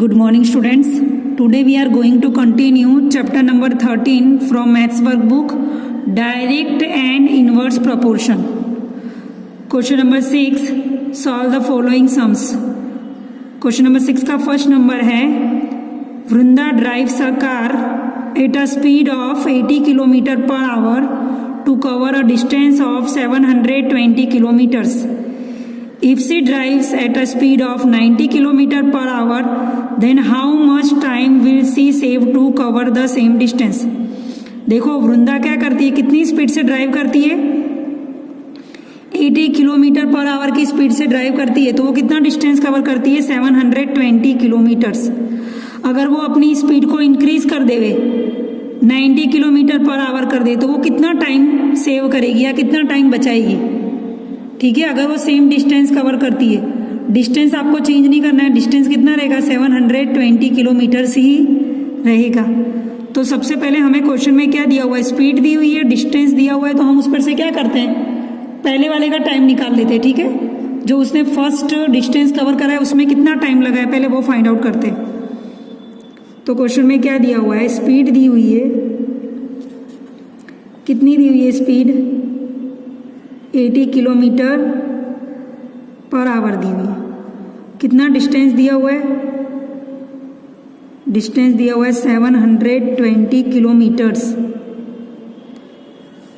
Good morning students. Today we are going to continue chapter number 13 from maths workbook, direct and inverse proportion. Question number 6, solve the following sums. Question number 6 का first number है, वृंदा drives a car at a speed of 80 km per hour to cover a distance of 720 kilometers. If she drives at a speed of 90 km per hour, then how much time will she save to cover the same distance? देखो वृंदा क्या करती है, कितनी speed से drive करती है, 80 kilometre per hour की speed से ड्राइव करती है, तो वो कितना डिस्टेंस कवर करती है, 720 किलोमीटर्स. अगर वो अपनी स्पीड को इंक्रीज कर देवे, 90 किलोमीटर पर आवर कर दे, तो वो कितना टाइम सेव करेगी या कितना टाइम बचाएगी. ठीक है, अगर वो सेम डिस्टेंस कवर करती है, डिस्टेंस आपको चेंज नहीं करना है, डिस्टेंस कितना रहेगा, 720 किलोमीटर्स ही रहेगा. तो सबसे पहले हमें क्वेश्चन में क्या दिया हुआ है, स्पीड दी हुई है, डिस्टेंस दिया हुआ है, तो हम उस पर से क्या करते हैं, पहले वाले का टाइम निकाल लेते हैं. ठीक है, जो उसने फर्स्ट डिस्टेंस कवर करा है उसमें कितना टाइम लगा है, पहले वो फाइंड आउट करते हैं. तो क्वेश्चन में क्या दिया हुआ है, स्पीड दी हुई है, कितनी दी हुई है स्पीड, 80 किलोमीटर पर आवर दी हुई है. कितना डिस्टेंस दिया हुआ है, डिस्टेंस दिया हुआ है 720 किलोमीटर्स.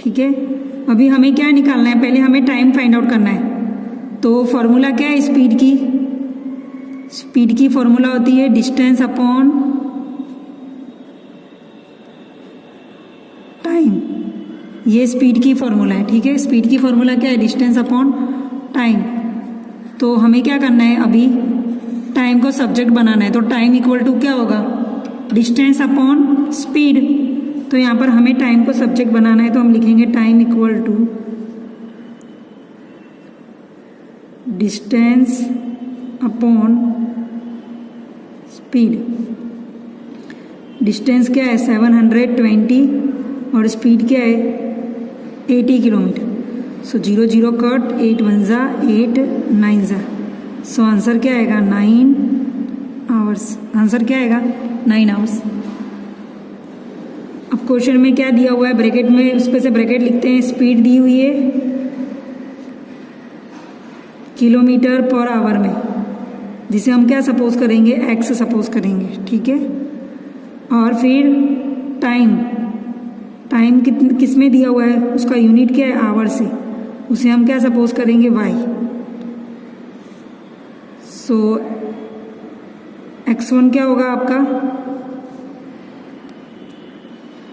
ठीक है, अभी हमें क्या निकालना है, पहले हमें टाइम फाइंड आउट करना है. तो फॉर्मूला क्या है स्पीड की, स्पीड की फॉर्मूला होती है डिस्टेंस अपॉन टाइम. ये स्पीड की फॉर्मूला है. ठीक है, स्पीड की फॉर्मूला क्या है, डिस्टेंस अपॉन टाइम. तो हमें क्या करना है, अभी टाइम को सब्जेक्ट बनाना है. तो टाइम इक्वल टू क्या होगा, डिस्टेंस अपॉन स्पीड. तो यहाँ पर हमें टाइम को सब्जेक्ट बनाना है, तो हम लिखेंगे time equal to distance upon speed. Distance क्या है 720 और स्पीड क्या है 80 किलोमीटर. सो 0 0 कट, 8 1 जा 8 9 जा. सो आंसर क्या आएगा 9 आवर्स. आंसर क्या आएगा 9 आवर्स. अब क्वेश्चन में क्या दिया हुआ है, ब्रैकेट में उस पे से ब्रैकेट लिखते हैं. स्पीड दी हुई है किलोमीटर पर आवर में, जिसे हम क्या सपोज करेंगे, एक्स सपोज करेंगे. ठीक है, और फिर टाइम, टाइम किस में दिया हुआ है, उसका यूनिट क्या है आवर से, उसे हम क्या सपोज करेंगे वाई. सो x1 क्या होगा आपका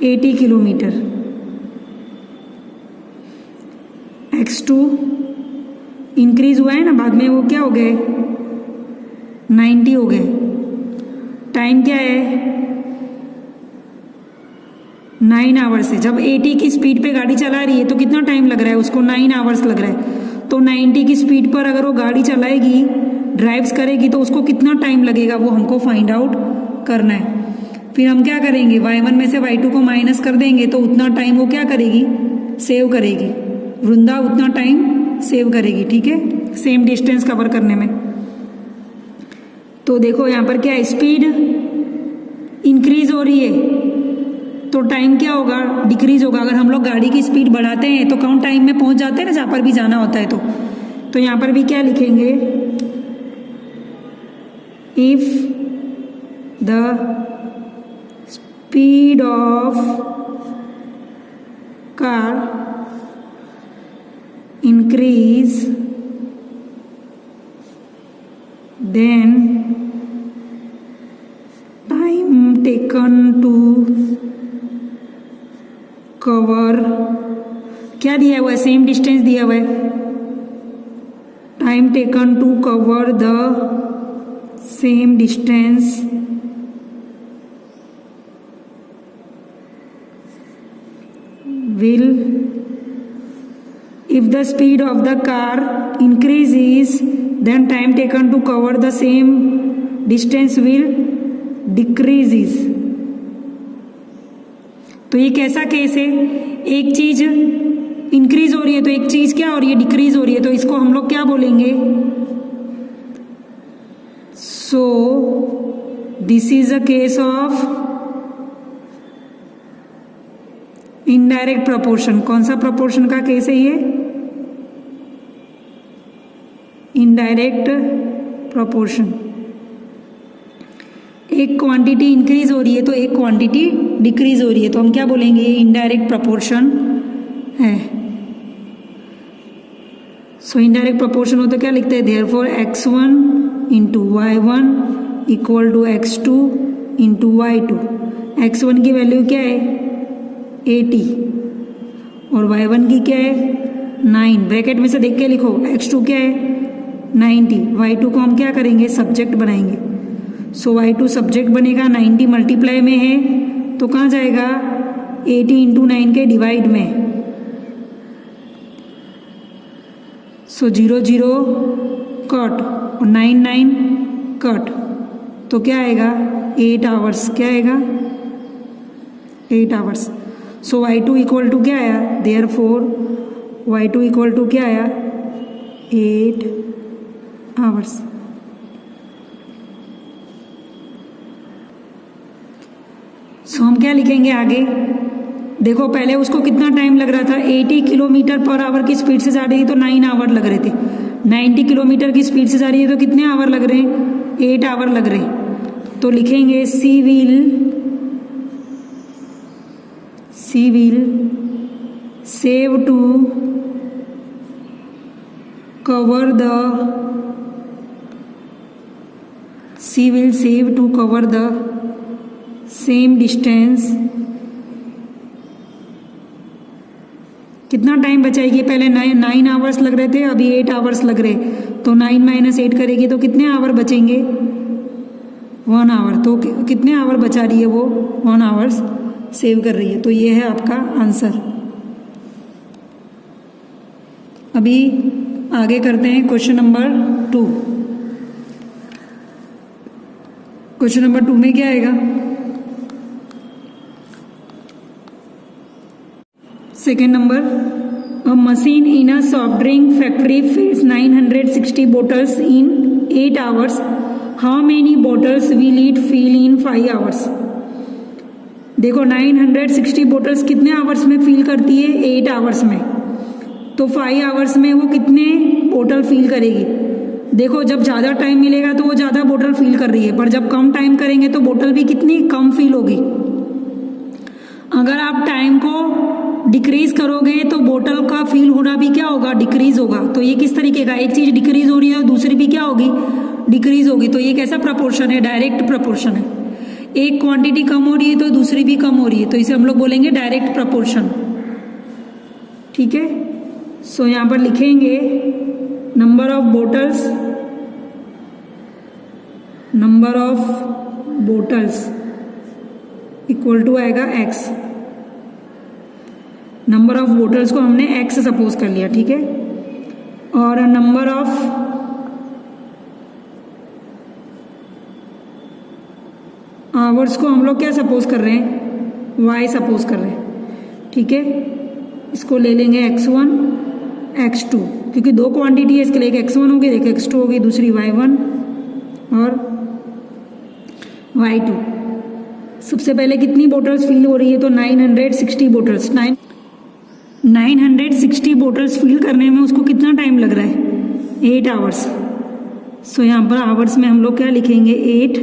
80 किलोमीटर, x2 इंक्रीज हुआ है ना, बाद में वो क्या हो गए 90 हो गए. टाइम क्या है 9 आवर्स है. जब 80 की स्पीड पे गाड़ी चला रही है तो कितना टाइम लग रहा है उसको, 9 आवर्स लग रहा है. तो 90 की स्पीड पर अगर वो गाड़ी चलाएगी, ड्राइव्स करेगी, तो उसको कितना टाइम लगेगा वो हमको फाइंड आउट करना है. फिर हम क्या करेंगे, y1 में से y2 को माइनस कर देंगे, तो उतना टाइम वो क्या करेगी, सेव करेगी. वृंदा उतना टाइम सेव करेगी. ठीक है, सेम डिस्टेंस कवर करने में. तो देखो यहाँ पर क्या है, स्पीड इंक्रीज हो रही है तो टाइम क्या होगा, डिक्रीज होगा. अगर हम लोग गाड़ी की स्पीड बढ़ाते हैं तो कौन टाइम में पहुंच जाते हैं ना, जहाँ पर भी जाना होता है. तो यहाँ पर भी क्या लिखेंगे, if the speed of car increase then time taken to cover, क्या दिया हुआ है, सेम डिस्टेंस दिया हुआ है, time taken to cover the same distance will, if the speed of the car increases then time taken to cover the same distance will decreases. तो ये कैसा केस है, एक चीज इंक्रीज हो रही है तो एक चीज क्या हो रही है, डिक्रीज हो रही है. तो इसको हम लोग क्या बोलेंगे, so this is a case of indirect proportion. कौन सा प्रपोर्शन का केस है ये? Indirect proportion. एक क्वांटिटी इंक्रीज हो रही है तो एक क्वांटिटी डिक्रीज हो रही है, तो हम क्या बोलेंगे? इनडायरेक्ट प्रपोर्शन है। सो इनडायरेक्ट प्रपोर्शन हो तो क्या लिखते हैं? Therefore x1 into y1 equal to x2 into y2। x1 की वैल्यू क्या है? 80 और y1 की क्या है? 9। ब्रैकेट में से देख के लिखो। x2 क्या है? 90। y2 को हम क्या करेंगे? सब्जेक्ट बनाएंगे। सो y2 सब्जेक्ट बनेगा, 90 मल्टीप्लाई में है तो कहाँ जाएगा? 80 इंटू 9 के डिवाइड में। सो 0 0 कट और 9 9 कट, तो क्या आएगा? 8 आवर्स। क्या आएगा? 8 hours. So y2 equal to क्या आया? देयरफॉर y2 इक्वल टू क्या आया? 8 आवर्स। सो हम क्या लिखेंगे आगे? देखो पहले उसको कितना टाइम लग रहा था? 80 किलोमीटर पर आवर की स्पीड से जा रही है तो 9 आवर लग रहे थे। 90 किलोमीटर की स्पीड से जा रही है तो कितने आवर लग रहे हैं? 8 आवर लग रहे हैं। तो लिखेंगे she will save to cover the same distance. कितना टाइम बचाएगी? पहले 9 आवर्स लग रहे थे, अभी 8 आवर्स लग रहे, तो 9 माइनस 8 करेगी तो कितने आवर बचेंगे? 1 आवर। तो कितने आवर बचा रही है वो? 1 आवर्स सेव कर रही है। तो ये है आपका आंसर। अभी आगे करते हैं क्वेश्चन नंबर 2। क्वेश्चन नंबर 2 में क्या आएगा? Second number, a machine in a soft drink factory fills 960 bottles in 8 hours. How many bottles will it fill in 5 hours? देखो 960 बोटल्स कितने आवर्स में फिल करती है? 8 आवर्स में। तो 5 आवर्स में वो कितने बोतल फिल करेगी? देखो जब ज़्यादा टाइम मिलेगा तो वो ज़्यादा बोतल फिल कर रही है, पर जब कम टाइम करेंगे तो बोतल भी कितनी कम फिल होगी। अगर आप टाइम को डिक्रीज करोगे तो बोतल का फिल होना भी क्या होगा? डिक्रीज होगा। तो ये किस तरीके का? एक चीज़ डिक्रीज हो रही है और दूसरी भी क्या होगी? डिक्रीज होगी। तो ये कैसा प्रपोर्शन है? डायरेक्ट प्रपोर्शन है। एक क्वांटिटी कम हो रही है तो दूसरी भी कम हो रही है, तो इसे हम लोग बोलेंगे डायरेक्ट प्रपोर्शन। ठीक है। सो यहाँ पर लिखेंगे number of bottles equal to आएगा x। नंबर ऑफ बोटल्स को हमने x सपोज कर लिया, ठीक है। और नंबर ऑफ आवर्स को हम लोग क्या सपोज कर रहे हैं? y सपोज कर रहे हैं, ठीक है। इसको ले लेंगे x1 x2, क्योंकि दो क्वांटिटी है इसके लिए, एक x1 होगी एक x2 होगी, दूसरी y1 और y2। सबसे पहले कितनी बोटल्स फिल हो रही है? तो 960 बोटल्स। 960 बोटल्स फिल करने में उसको कितना टाइम लग रहा है? 8 आवर्स। सो यहाँ पर आवर्स में हम लोग क्या लिखेंगे? 8।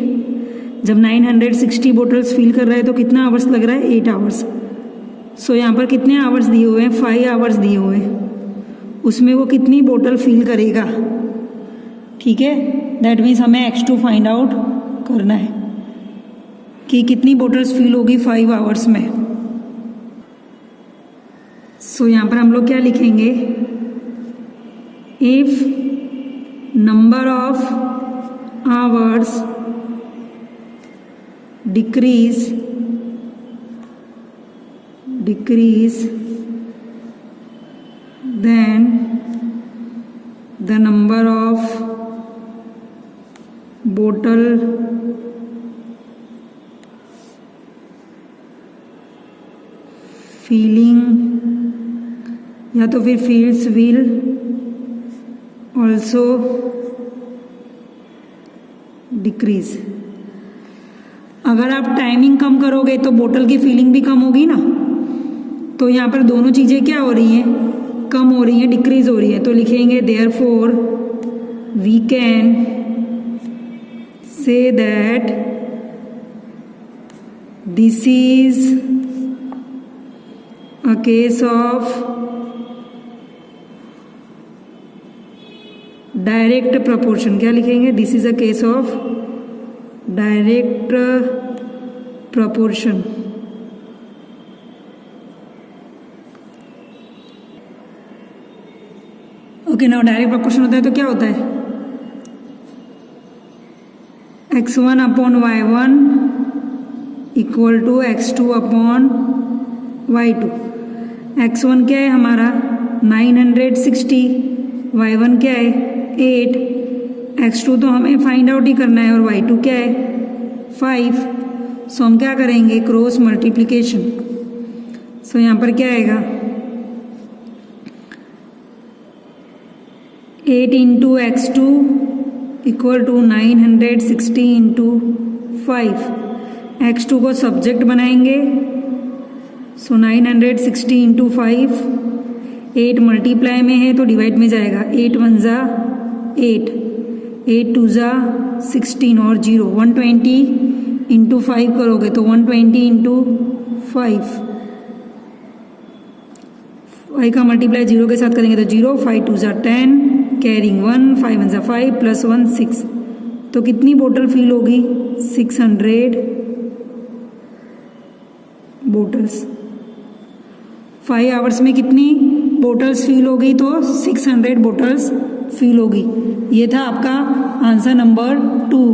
जब 960 बोटल्स फिल कर रहा है तो कितना आवर्स लग रहा है? 8 आवर्स। सो यहाँ पर कितने आवर्स दिए हुए हैं? 5 आवर्स दिए हुए हैं। उसमें वो कितनी बोतल फिल करेगा, ठीक है। दैट मीन्स हमें x2 फाइंड आउट करना है कि कितनी बोटल्स फिल होगी 5 आवर्स में। सो यहाँ पर हम लोग क्या लिखेंगे? If number of hours decrease then the number of bottle filling या तो फिर fields will also decrease। अगर आप टाइमिंग कम करोगे तो बोतल की फीलिंग भी कम होगी ना। तो यहाँ पर दोनों चीज़ें क्या हो रही हैं, कम हो रही हैं, डिक्रीज हो रही है। तो लिखेंगे therefore we can say that this is a case of direct proportion. क्या लिखेंगे, this is a case of direct proportion. Okay, now direct proportion होता है तो क्या होता है, x1 upon y1 equal to x2 upon y2। x1 क्या है हमारा 960, y1 क्या है 8, x2 तो हमें फाइंड आउट ही करना है और y2 क्या है 5। सो हम क्या करेंगे, क्रॉस मल्टीप्लिकेशन। सो यहाँ पर क्या आएगा 8 into x2 equal to 960 into 5। x2 को सब्जेक्ट बनाएंगे, सो 960 इंटू 5, 8 मल्टीप्लाई में है तो डिवाइड में जाएगा, 8 1 जा 8, 8 2 जा 16 और 0, 120 इंटू 5 करोगे तो 120 इंटू 5, 5 का मल्टीप्लाई 0 के साथ करेंगे तो 0, 5 2 जा 10, कैरिंग 1, 5 1 जा 5 प्लस 1 6। तो कितनी बोतल फिल होगी, 600 बोटल्स। 5 आवर्स में कितनी बोटल्स फिल होगी, तो 600 बोटल्स फिल होगी। ये था आपका आंसर नंबर 2।